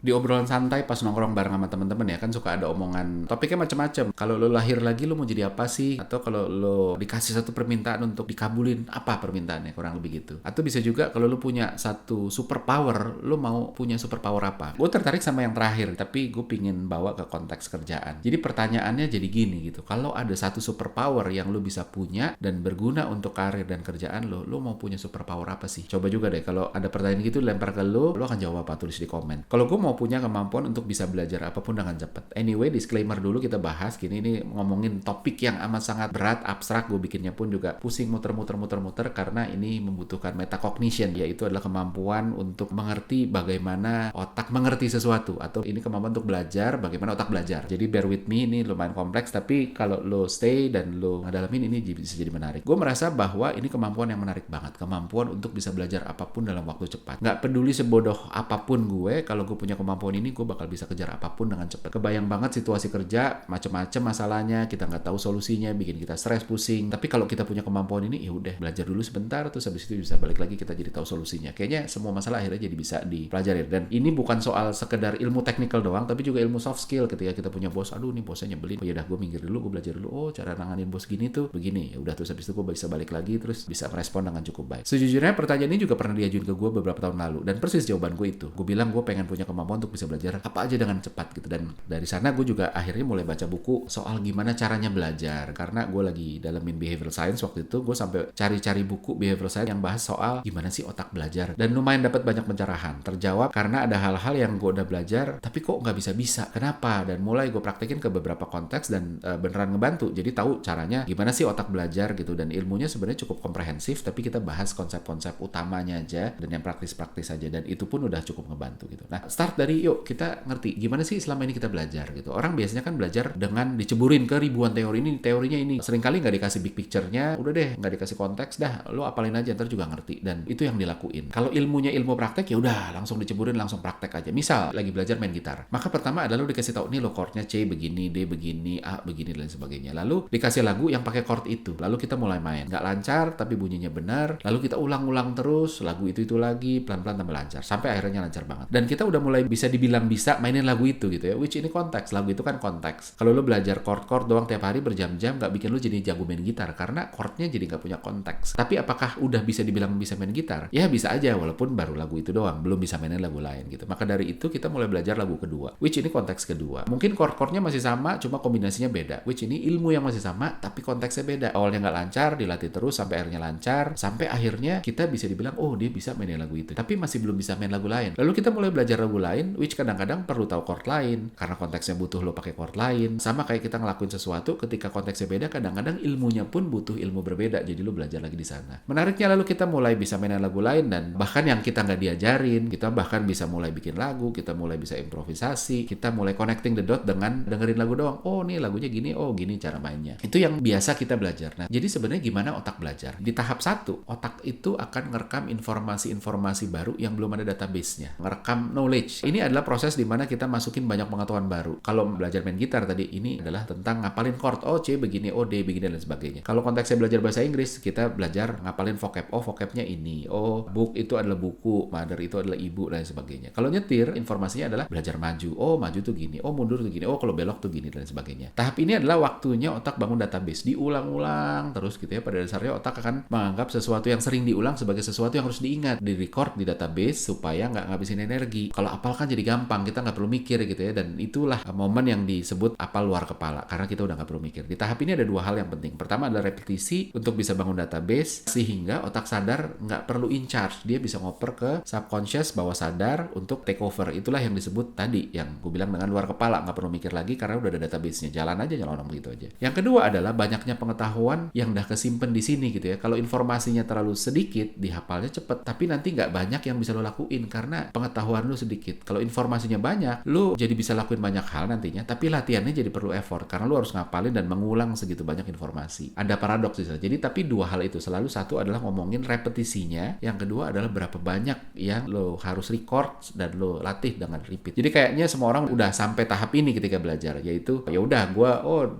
Di obrolan santai pas nongkrong bareng sama temen-temen ya kan suka ada omongan topiknya macam-macam. Kalau lo lahir lagi lo mau jadi apa sih? Atau kalau lo dikasih satu permintaan untuk dikabulin, apa permintaannya, kurang lebih gitu. Atau bisa juga kalau lo punya satu super power, lo mau punya super power apa? Gue tertarik sama yang terakhir, tapi gue pingin bawa ke konteks kerjaan. Jadi pertanyaannya jadi gini gitu, kalau ada satu super power yang lo bisa punya dan berguna untuk karir dan kerjaan lo mau punya super power apa sih? Coba juga deh, kalau ada pertanyaan gitu lempar ke lo akan jawab apa? Tulis di komen. Kalau gue mau punya kemampuan untuk bisa belajar apapun dengan cepat. Anyway, disclaimer dulu kita bahas gini, ini ngomongin topik yang amat sangat berat, abstrak, gue bikinnya pun juga pusing muter-muter karena ini membutuhkan metacognition, yaitu adalah kemampuan untuk mengerti bagaimana otak mengerti sesuatu, atau ini kemampuan untuk belajar bagaimana otak belajar. Jadi bear with me, ini lumayan kompleks, tapi kalau lo stay dan lo ngedalamin ini bisa jadi menarik. Gue merasa bahwa ini kemampuan yang menarik banget, kemampuan untuk bisa belajar apapun dalam waktu cepat. Nggak peduli sebodoh apapun gue, kalau gue punya kemampuan ini, gue bakal bisa kejar apapun dengan cepat. Kebayang banget situasi kerja, macam-macam masalahnya, kita nggak tahu solusinya, bikin kita stres, pusing. Tapi kalau kita punya kemampuan ini, ya udah belajar dulu sebentar, terus habis itu bisa balik lagi kita jadi tahu solusinya. Kayaknya semua masalah akhirnya jadi bisa dipelajari. Dan ini bukan soal sekedar ilmu technical doang, tapi juga ilmu soft skill. Ketika kita punya bos, aduh nih bosnya nyebelin, ya udah gue minggir dulu, gue belajar dulu. Oh, cara nanganin bos gini tuh begini. Ya udah, terus habis itu gue bisa balik lagi, terus bisa merespon dengan cukup baik. Sejujurnya pertanyaan ini juga pernah diajuin ke gue beberapa tahun lalu, dan persis jawaban gue itu. Gue bilang gue pengen punya kemampuan untuk bisa belajar apa aja dengan cepat gitu. Dan dari sana gue juga akhirnya mulai baca buku soal gimana caranya belajar, karena gue lagi dalamin behavioral science waktu itu. Gue sampai cari-cari buku behavioral science yang bahas soal gimana sih otak belajar, dan lumayan dapat banyak pencerahan. Terjawab karena ada hal-hal yang gue udah belajar tapi kok nggak bisa-bisa, kenapa, dan mulai gue praktekin ke beberapa konteks dan beneran ngebantu. Jadi tahu caranya gimana sih otak belajar gitu, dan ilmunya sebenarnya cukup komprehensif, tapi kita bahas konsep-konsep utamanya aja dan yang praktis-praktis aja, dan itu pun udah cukup ngebantu gitu. Nah, start dari yuk kita ngerti gimana sih selama ini kita belajar gitu. Orang biasanya kan belajar dengan diceburin ke ribuan teori, ini teorinya ini, seringkali nggak dikasih big picture-nya, udah deh nggak dikasih konteks, dah lo apalin aja ntar juga ngerti, dan itu yang dilakuin. Kalau ilmunya ilmu praktek, ya udah langsung diceburin, langsung praktek aja. Misal lagi belajar main gitar, maka pertama adalah lo dikasih tahu nih lo chordnya C begini, D begini, A begini, dan sebagainya. Lalu dikasih lagu yang pakai chord itu, lalu kita mulai main, nggak lancar tapi bunyinya benar, lalu kita ulang-ulang terus lagu itu lagi, pelan-pelan tambah lancar sampai akhirnya lancar banget, dan kita udah mulai bisa dibilang bisa mainin lagu itu gitu ya, which ini konteks, lagu itu kan konteks. Kalau lo belajar chord doang tiap hari berjam-jam, nggak bikin lo jadi jago main gitar karena chordnya jadi nggak punya konteks. Tapi apakah udah bisa dibilang bisa main gitar? Ya bisa aja, walaupun baru lagu itu doang, belum bisa mainin lagu lain gitu. Maka dari itu kita mulai belajar lagu kedua, which ini konteks kedua. Mungkin chord-chordnya masih sama, cuma kombinasinya beda, which ini ilmu yang masih sama tapi konteksnya beda. Awalnya nggak lancar, dilatih terus sampai akhirnya lancar, sampai akhirnya kita bisa dibilang oh dia bisa mainin lagu itu, tapi masih belum bisa main lagu lain. Lalu kita mulai belajar lagu lain, which kadang-kadang perlu tahu chord lain karena konteksnya butuh lo pakai chord lain. Sama kayak kita ngelakuin sesuatu, ketika konteksnya beda, kadang-kadang ilmunya pun butuh ilmu berbeda, jadi lo belajar lagi di sana. Menariknya lalu kita mulai bisa mainin lagu lain, dan bahkan yang kita nggak diajarin, kita bahkan bisa mulai bikin lagu, kita mulai bisa improvisasi, kita mulai connecting the dot dengan dengerin lagu doang. Oh nih lagunya gini, oh gini cara mainnya. Itu yang biasa kita belajar. Nah, jadi sebenarnya gimana otak belajar? Di tahap 1, otak itu akan ngerekam informasi-informasi baru yang belum ada database-nya. Ngerekam knowledge. Ini adalah proses di mana kita masukin banyak pengetahuan baru. Kalau belajar main gitar tadi, ini adalah tentang ngapalin chord. Oh C begini, oh D begini, dan sebagainya. Kalau konteksnya belajar bahasa Inggris, kita belajar ngapalin vocab. Oh vocabnya ini. Oh book itu adalah buku, mother itu adalah ibu, dan sebagainya. Kalau nyetir, informasinya adalah belajar maju. Oh maju tuh gini. Oh mundur tuh gini. Oh kalau belok tuh gini, dan sebagainya. Tahap ini adalah waktunya otak bangun database. Diulang-ulang terus gitu ya. Pada dasarnya otak akan menganggap sesuatu yang sering diulang sebagai sesuatu yang harus diingat, di record di database supaya nggak ngabisin energi. Kalau apal kan jadi gampang, kita nggak perlu mikir gitu ya, dan itulah momen yang disebut apal luar kepala, karena kita udah nggak perlu mikir. Di tahap ini ada dua hal yang penting. Pertama adalah repetisi untuk bisa bangun database, sehingga otak sadar nggak perlu in charge, dia bisa ngoper ke subconscious bawah sadar untuk take over. Itulah yang disebut tadi, yang gue bilang dengan luar kepala, nggak perlu mikir lagi karena udah ada database-nya, jalan aja nyelonong begitu aja. Yang kedua adalah banyaknya pengetahuan yang udah kesimpan di sini gitu ya. Kalau informasinya terlalu sedikit, dihafalnya cepet, tapi nanti nggak banyak yang bisa lo lakuin karena pengetahuan lo sedikit. Kalau informasinya banyak, lo jadi bisa lakuin banyak hal nantinya, tapi latihannya jadi perlu effort karena lo harus ngapalin dan mengulang segitu banyak informasi. Ada paradoks di sana. Jadi tapi dua hal itu selalu, satu adalah ngomongin repetisinya, yang kedua adalah berapa banyak yang lo harus record dan lo latih dengan repeat. Jadi kayaknya semua orang udah sampai tahap ini ketika belajar, yaitu ya udah gue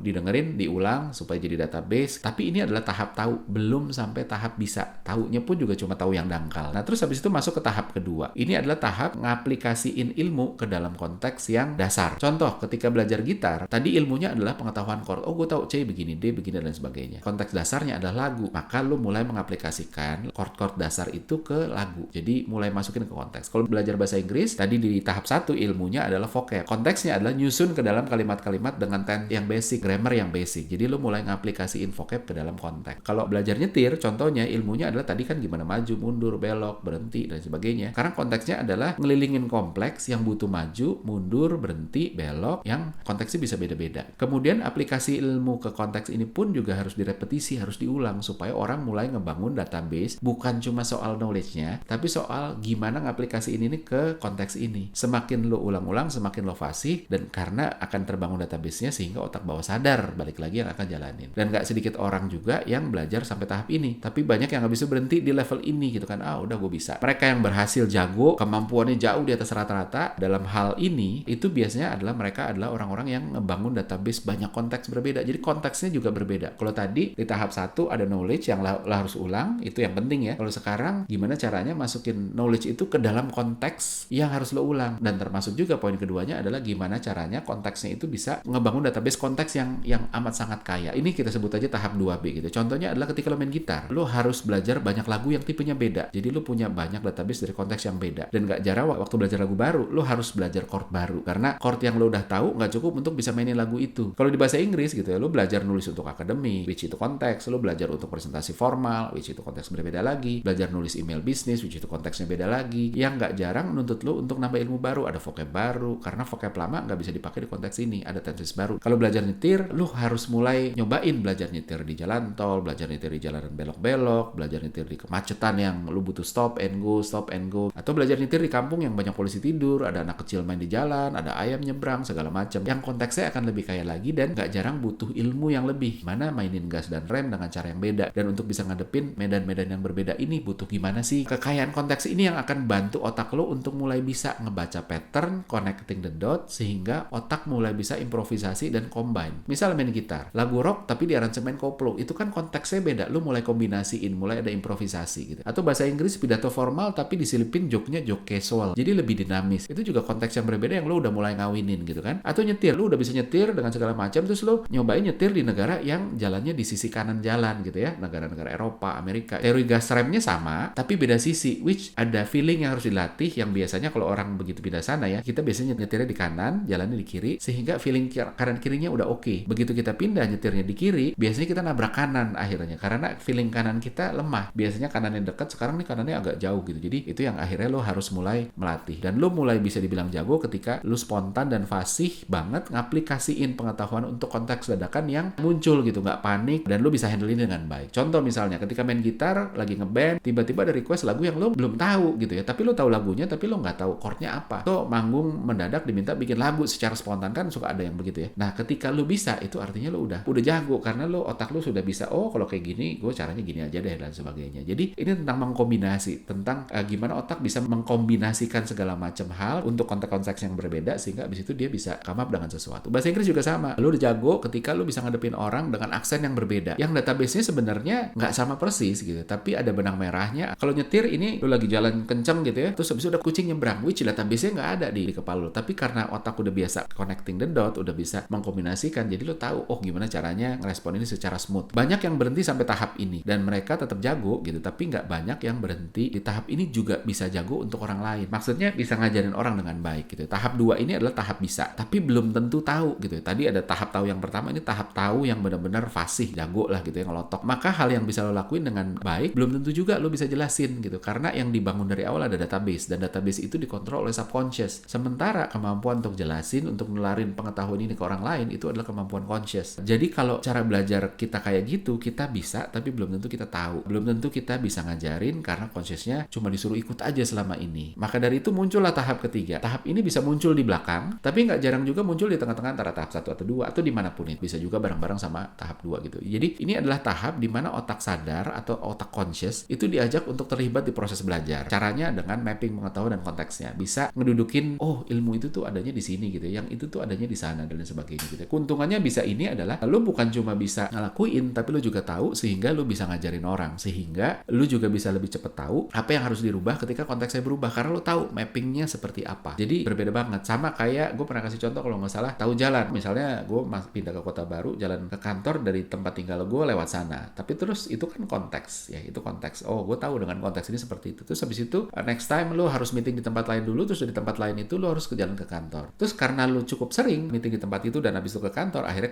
didengerin, diulang supaya jadi database, tapi ini adalah tahap tahu, belum sampai tahap bisa. Taunya pun juga cuma tahu yang dangkal. Nah terus habis itu masuk ke tahap kedua. Ini adalah tahap ngaplikasi aplikasiin ilmu ke dalam konteks yang dasar. Contoh, ketika belajar gitar, tadi ilmunya adalah pengetahuan chord. Oh, gue tahu C begini, D begini, dan sebagainya. Konteks dasarnya adalah lagu. Maka lu mulai mengaplikasikan chord-chord dasar itu ke lagu. Jadi mulai masukin ke konteks. Kalau belajar bahasa Inggris, tadi di tahap 1 ilmunya adalah vocab. Konteksnya adalah nyusun ke dalam kalimat-kalimat dengan tense yang basic, grammar yang basic. Jadi lu mulai ngaplikasiin vocab ke dalam konteks. Kalau belajar nyetir, contohnya ilmunya adalah tadi kan gimana maju, mundur, belok, berhenti, dan sebagainya. Karena konteksnya adalah ngelilingin kompleks yang butuh maju, mundur, berhenti, belok, yang konteksnya bisa beda-beda. Kemudian aplikasi ilmu ke konteks ini pun juga harus direpetisi, harus diulang supaya orang mulai ngebangun database bukan cuma soal knowledge-nya, tapi soal gimana ngaplikasiin ini ke konteks ini. Semakin lo ulang-ulang, semakin lo fasih, dan karena akan terbangun database-nya sehingga otak bawah sadar balik lagi yang akan jalanin. Dan gak sedikit orang juga yang belajar sampai tahap ini, tapi banyak yang gak bisa berhenti di level ini gitu kan. Udah gue bisa. Mereka yang berhasil jago, kemampuannya jauh di atas rata-rata dalam hal ini, itu biasanya adalah mereka adalah orang-orang yang ngebangun database banyak konteks berbeda. Jadi konteksnya juga berbeda. Kalau tadi di tahap 1 ada knowledge yang lo harus ulang, itu yang penting ya. Kalau sekarang gimana caranya masukin knowledge itu ke dalam konteks yang harus lo ulang. Dan termasuk juga poin keduanya adalah gimana caranya konteksnya itu bisa ngebangun database konteks yang amat sangat kaya. Ini kita sebut aja tahap 2B gitu. Contohnya adalah ketika lo main gitar, lo harus belajar banyak lagu yang tipenya beda. Jadi lo punya banyak database dari konteks yang beda. Dan gak jarang waktu belajar lagu baru, lo harus belajar chord baru. Karena chord yang lo udah tahu gak cukup untuk bisa mainin lagu itu. Kalau di bahasa Inggris gitu ya, lo belajar nulis untuk akademik, which itu konteks. Lo belajar untuk presentasi formal, which itu konteks berbeda lagi. Belajar nulis email bisnis, which itu konteksnya beda lagi. Yang gak jarang nuntut lo untuk nambah ilmu baru. Ada vocab baru. Karena vocab lama gak bisa dipakai di konteks ini. Ada tenses baru. Kalau belajar nyetir, lo harus mulai nyobain belajar nyetir di jalan tol, belajar nyetir di jalanan belok-belok, belajar nyetir di kemacetan yang lo butuh stop and go, atau belajar nyetir di kampung yang banyak polisi tidur, ada anak kecil main di jalan, ada ayam nyebrang, segala macam. Yang konteksnya akan lebih kaya lagi dan gak jarang butuh ilmu yang lebih. Mana mainin gas dan rem dengan cara yang beda. Dan untuk bisa ngadepin medan-medan yang berbeda ini butuh gimana sih? Kekayaan konteks ini yang akan bantu otak lo untuk mulai bisa ngebaca pattern, connecting the dot, sehingga otak mulai bisa improvisasi dan combine. Misal main gitar, lagu rock tapi di aransemen koplo, itu kan konteksnya beda. Lo mulai kombinasiin, mulai ada improvisasi gitu. Atau bahasa Inggris pidato formal tapi diselipin joknya jok casual. Jadi lebih dinamis. Itu juga konteks yang berbeda yang lo udah mulai ngawinin gitu kan. Atau nyetir, lo udah bisa nyetir dengan segala macam, terus lo nyobain nyetir di negara yang jalannya di sisi kanan jalan gitu ya. Negara-negara Eropa, Amerika. Teori gas remnya sama, tapi beda sisi, which ada feeling yang harus dilatih yang biasanya kalau orang begitu pindah sana ya, kita biasanya nyetirnya di kanan, jalannya di kiri, sehingga feeling kanan kirinya udah oke. Begitu kita pindah nyetirnya di kiri, biasanya kita nabrak kanan akhirnya, karena feeling kanan kita lemah. Biasanya kanannya dekat, sekarang nih kanannya agak jauh gitu. Jadi itu yang akhirnya lo harus mulai melatih. Dan lo mulai bisa dibilang jago ketika lo spontan dan fasih banget ngaplikasiin pengetahuan untuk konteks dadakan yang muncul gitu, nggak panik, dan lo bisa handle ini dengan baik. Contoh misalnya ketika main gitar, lagi ngeband, tiba-tiba ada request lagu yang lo belum tahu gitu ya, tapi lo tahu lagunya, tapi lo nggak tahu chordnya apa. So manggung mendadak diminta bikin lagu secara spontan, kan suka ada yang begitu ya. Nah ketika lo bisa, itu artinya lo udah jago, karena lo otak lo sudah bisa, oh kalau kayak gini gue caranya gini aja deh dan sebagainya. Jadi ini tentang mengkombinasi, tentang gimana otak bisa mengkombinasikan segala macam hal untuk konteks-konteks yang berbeda, sehingga abis itu dia bisa come up dengan sesuatu. Bahasa Inggris juga sama, lo udah jago ketika lo bisa ngadepin orang dengan aksen yang berbeda, yang database-nya sebenarnya nggak sama persis gitu, tapi ada benang merahnya. Kalau nyetir ini lo lagi jalan kenceng gitu ya, terus abis itu ada kucing nyebrang, which database-nya nggak ada di kepala lo, tapi karena otak udah biasa connecting the dot, udah bisa mengkombinasikan, jadi lo tahu oh gimana caranya ngerespon ini secara smooth. Banyak yang berhenti sampai tahap ini dan mereka tetap jago gitu, tapi nggak banyak yang berhenti di tahap ini juga bisa jago untuk orang lain. Maksudnya bisa ngajarin orang dengan baik gitu. Tahap 2 ini adalah tahap bisa, tapi belum tentu tahu gitu. Tadi ada tahap tahu yang pertama, ini tahap tahu yang benar-benar fasih, jago lah gitu ya, ngelotok. Maka hal yang bisa lo lakuin dengan baik belum tentu juga lo bisa jelasin gitu, karena yang dibangun dari awal ada database, dan database itu dikontrol oleh subconscious. Sementara kemampuan untuk jelasin, untuk nularin pengetahuan ini ke orang lain, itu adalah kemampuan conscious. Jadi kalau cara belajar kita kayak gitu, kita bisa tapi belum tentu kita tahu, belum tentu kita bisa ngajarin karena consciousnya cuma disuruh ikut aja selama ini. Maka dari itu muncullah tahap ketiga. Tahap ini bisa muncul di belakang, tapi nggak jarang juga muncul di tengah-tengah antara tahap 1 atau 2, atau dimanapun itu. Bisa juga bareng-bareng sama tahap 2 gitu. Jadi ini adalah tahap di mana otak sadar atau otak conscious itu diajak untuk terlibat di proses belajar. Caranya dengan mapping pengetahuan dan konteksnya. Bisa ngedudukin, oh ilmu itu tuh adanya di sini gitu, yang itu tuh adanya di sana dan sebagainya gitu. Keuntungannya bisa ini adalah lo bukan cuma bisa ngelakuin, tapi lo juga tahu, sehingga lo bisa ngajarin orang, sehingga lo juga bisa lebih cepat tahu apa yang harus dirubah ketika konteksnya berubah, karena lo tahu mappingnya mappingnya seperti apa. Jadi berbeda banget. Sama kayak gue pernah kasih contoh kalau nggak salah, tahu jalan. Misalnya gue pindah ke kota baru, jalan ke kantor dari tempat tinggal gue lewat sana. Tapi terus itu kan konteks, ya itu konteks. Oh, gue tahu dengan konteks ini seperti itu. Terus habis itu next time lo harus meeting di tempat lain dulu, terus dari tempat lain itu lo harus ke jalan ke kantor. Terus karena lo cukup sering meeting di tempat itu dan habis itu ke kantor, akhirnya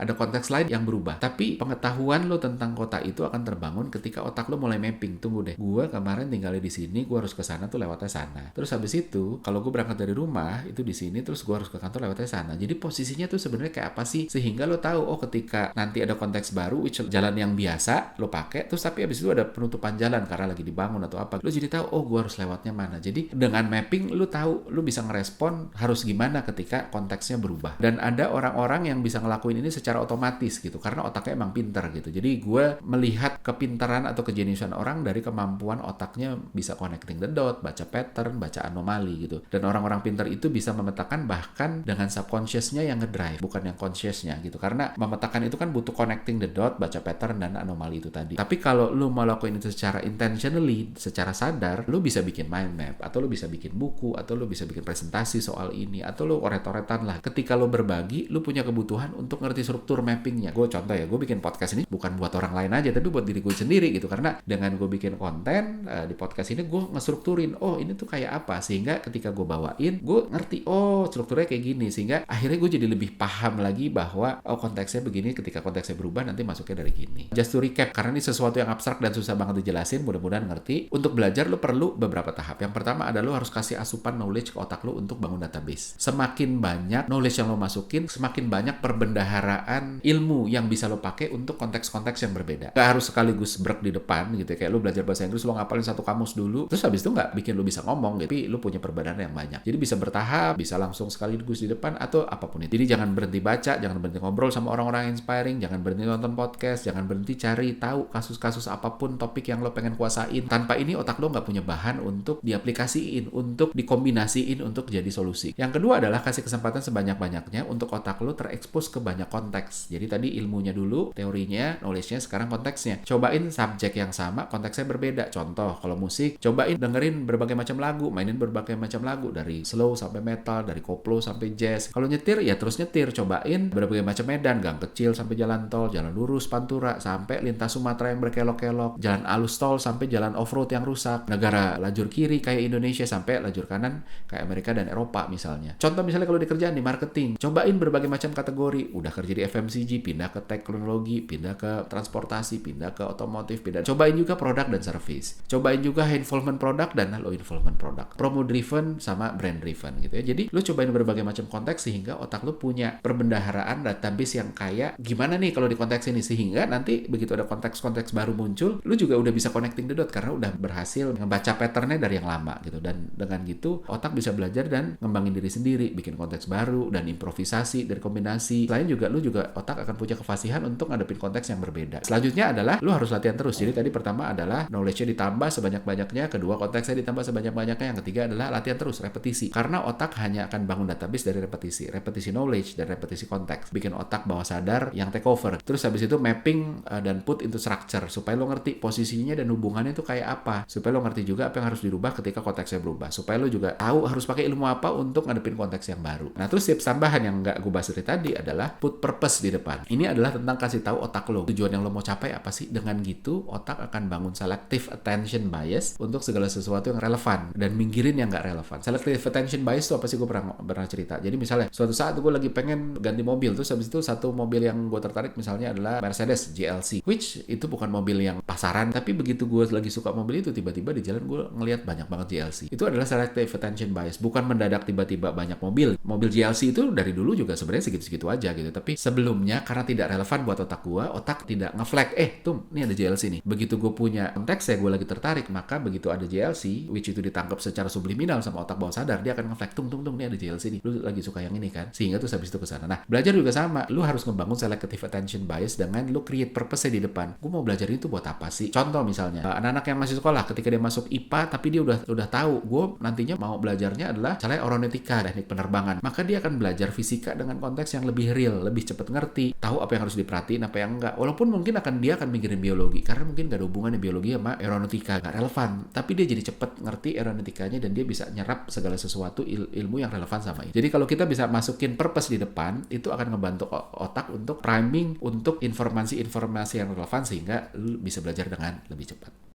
ada konteks lain yang berubah. Tapi pengetahuan lo tentang kota itu akan terbangun ketika otak lo mulai mapping. Tunggu deh, gue kemarin tinggalnya di sini, gue harus ke sana tuh lewatnya sana. Terus habis itu kalau gue berangkat dari rumah itu di sini, terus gue harus ke kantor lewatnya sana. Jadi posisinya tuh sebenarnya kayak apa sih, sehingga lo tahu oh ketika nanti ada konteks baru, which jalan yang biasa lo pakai, terus tapi habis itu ada penutupan jalan karena lagi dibangun atau apa, lo jadi tahu oh gue harus lewatnya mana. Jadi dengan mapping lo tahu, lo bisa ngerespon harus gimana ketika konteksnya berubah. Dan ada orang-orang yang bisa ngelakuin ini secara otomatis gitu karena otaknya emang pintar gitu. Jadi gue melihat kepintaran atau kejeniusan orang dari kemampuan otaknya bisa connecting the dot, baca pattern, baca anomali gitu. Dan orang-orang pintar itu bisa memetakan bahkan dengan subconsciousnya yang ngedrive, bukan yang consciousnya gitu. Karena memetakan itu kan butuh connecting the dot, baca pattern dan anomali itu tadi. Tapi kalau lu mau lakuin itu secara intentionally, secara sadar, lu bisa bikin mind map, atau lu bisa bikin buku, atau lu bisa bikin presentasi soal ini, atau lu oret-oretan lah. Ketika lu berbagi, lu punya kebutuhan untuk ngerti struktur mappingnya. Gue contoh ya, gue bikin podcast ini bukan buat orang lain aja, tapi buat diri gue sendiri gitu. Karena dengan gue bikin konten di podcast ini, gue ngestrukturin, oh ini tuh kayak apa, sehingga ketika gue bawain, gue ngerti, oh strukturnya kayak gini, sehingga akhirnya gue jadi lebih paham lagi bahwa oh konteksnya begini, ketika konteksnya berubah nanti masuknya dari gini. Just to recap, karena ini sesuatu yang abstrak dan susah banget dijelasin, mudah-mudahan ngerti. Untuk belajar lo perlu beberapa tahap. Yang pertama adalah lo harus kasih asupan knowledge ke otak lo untuk bangun database. Semakin banyak knowledge yang lo masukin, semakin banyak perbendaharaan ilmu yang bisa lo pakai untuk konteks-konteks yang berbeda. Gak harus sekaligus brek di depan gitu, kayak lo belajar bahasa Inggris, lo ngapalin satu kamus dulu, terus habis itu nggak bikin lo bisa ngomong gitu, tapi lo punya perbendaharaan yang banyak. Jadi bisa bertahap, bisa langsung sekaligus di depan, atau apapun itu. Jadi jangan berhenti baca, jangan berhenti ngobrol sama orang-orang inspiring, jangan berhenti nonton podcast, jangan berhenti cari tahu kasus-kasus apapun topik yang lo pengen kuasain. Tanpa ini otak lo nggak punya bahan untuk diaplikasiin, untuk dikombinasiin untuk jadi solusi. Yang kedua adalah kasih kesempatan sebanyak-banyaknya untuk otak lo terekspos ke banyak konteks. Jadi tadi ilmunya dulu, teorinya, knowledge-nya, sekarang konteksnya. Cobain subjek yang sama, konteksnya berbeda. Contoh, kalau musik, cobain dengerin berbagai macam lagu, mainin berbagai macam lagu, dari slow sampai metal, dari koplo sampai jazz. Kalau nyetir, ya terus nyetir. Cobain berbagai macam medan, gang kecil sampai jalan tol, jalan lurus, pantura, sampai lintas Sumatera yang berkelok-kelok, jalan alus tol sampai jalan off-road yang rusak, negara lajur kiri kayak Indonesia sampai lajur kanan kayak Amerika dan Eropa misalnya. Contoh misalnya kalau di kerjaan, di marketing, cobain berbagai macam kategori. Udah kerja di FMCG, pindah ke teknologi, pindah ke transportasi, pindah ke otomotif, cobain juga produk dan service. Cobain juga high involvement product dan low involvement product. Promo driven sama brand driven gitu ya. Jadi lu cobain berbagai macam konteks sehingga otak lu punya perbendaharaan database yang kayak gimana nih kalau di konteks ini, sehingga nanti begitu ada konteks-konteks baru muncul, lu juga udah bisa connecting the dot karena udah berhasil ngebaca patternnya dari yang lama gitu. Dan dengan gitu otak bisa belajar dan ngembangin diri sendiri, bikin konteks baru dan improvisasi dari kombinasi. Selain juga lu juga otak akan punya kefasihan untuk ngadepin konteks yang berbeda. Selanjutnya adalah lu harus latihan terus. Jadi tadi pertama adalah knowledge-nya ditambah sebanyak-banyaknya, kedua konteksnya ditambah sebanyak-banyaknya, yang ketiga adalah latihan terus, repetisi. Karena otak hanya akan bangun database dari repetisi knowledge dan repetisi konteks. Bikin otak bawah sadar yang take over. Terus habis itu mapping dan put into structure supaya lo ngerti posisinya dan hubungannya itu kayak apa. Supaya lo ngerti juga apa yang harus dirubah ketika konteksnya berubah. Supaya lo juga tahu harus pakai ilmu apa untuk ngadepin konteks yang baru. Nah, terus tips tambahan yang nggak gue bahas dari tadi adalah put purpose di depan. Ini adalah tentang kasih tahu otak lo tujuan yang lo mau capai apa sih. Dengan gitu otak akan bangun selective attention bias untuk segala sesuatu yang relevan dan minggirin yang nggak relevan. Selective attention bias itu apa sih? Gue pernah cerita. Jadi misalnya suatu saat gue lagi pengen ganti mobil, terus habis itu satu mobil yang gue tertarik misalnya adalah Mercedes GLC, which itu bukan mobil yang pasaran, tapi begitu gue lagi suka mobil itu, tiba-tiba di jalan gue ngelihat banyak banget GLC. Itu adalah selective attention bias. Bukan mendadak tiba-tiba banyak mobil GLC itu dari dulu juga sebenarnya segitu-segitu aja gitu. Tapi sebelumnya karena tidak relevan buat otak gue, otak tidak nge-flag, tuh ini ada GLC nih. Begitu gue punya konteks ya, gue lagi tertarik, maka begitu ada GLC, which itu ditangkap secara subliminal sama otak bawah sadar, dia akan nge-flag, tung ini ada GLC nih, lu lagi suka yang ini kan, sehingga tuh habis itu ke sana. Nah, belajar juga sama, lu harus membangun selective attention bias dengan lu create purpose-nya di depan. Gue mau belajar itu buat apa sih? Contoh misalnya, anak-anak yang masih sekolah, ketika dia masuk IPA, tapi dia udah tahu, gue nantinya mau belajarnya adalah misalnya aeronautika, teknik penerbangan, maka dia akan belajar fisika dengan konteks yang lebih real, lebih cepat ngerti, tahu apa yang harus diperhatiin, apa yang enggak. Walaupun mungkin dia akan mikirin biologi, karena mungkin gak ada hubungannya biologi sama aeronautika, gak relevan, tapi dia jadi cepat ngerti aeronautikanya dan dia dia bisa nyerap segala sesuatu ilmu yang relevan sama ini. Jadi kalau kita bisa masukin purpose di depan, itu akan ngebantu otak untuk priming untuk informasi-informasi yang relevan sehingga lu bisa belajar dengan lebih cepat.